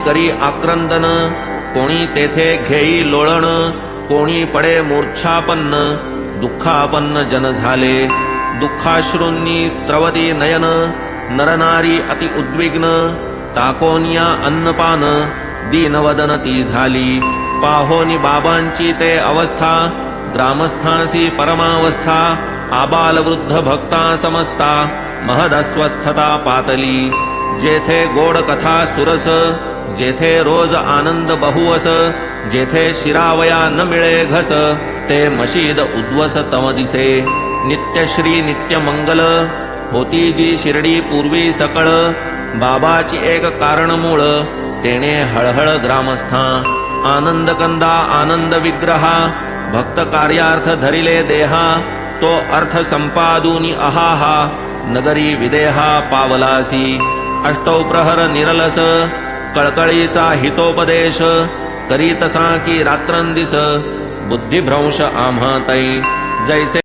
करी आक्रंदन, कोणी तेथे घेई लोळण, कोणी पडे मूर्छापन्न, दुःखापन्न जन झाले. दुःखाश्रूंनी स्त्रवती नयन, नरनारी अति उद्विग्न, ताकोनिया अन्नपान, दीनवदन ती झाली. पाहोनी बाबांची ते अवस्था, ग्रामस्थांसी परमावस्था, आबाल वृद्ध भक्ता समस्ता, महदस्वस्थता पातली. जेथे गोड कथा सुरस, जेथे रोज आनंद बहुवस, जेथे शिरावया न मिळे घस, ते मशीद उद्वस तम दिसे. नित्यश्री नित्य मंगल, होती जी शिर्डी पूर्वी सकळ, बाबाची एक कारण मूळ, तेणे हळहळ ग्रामस्था. आनंद कंदा आनंद विग्रहा, भक्त कार्यार्थ धरिले देहा, तो अर्थ संपादूनी अहाहा, नगरी विदेहा पावलासी. अष्टौ प्रहर निरलस, कळकळीचा हितोपदेश, करीतसा की रात्रंदिस, बुद्धिभ्रंश आम्हा तै. जैसे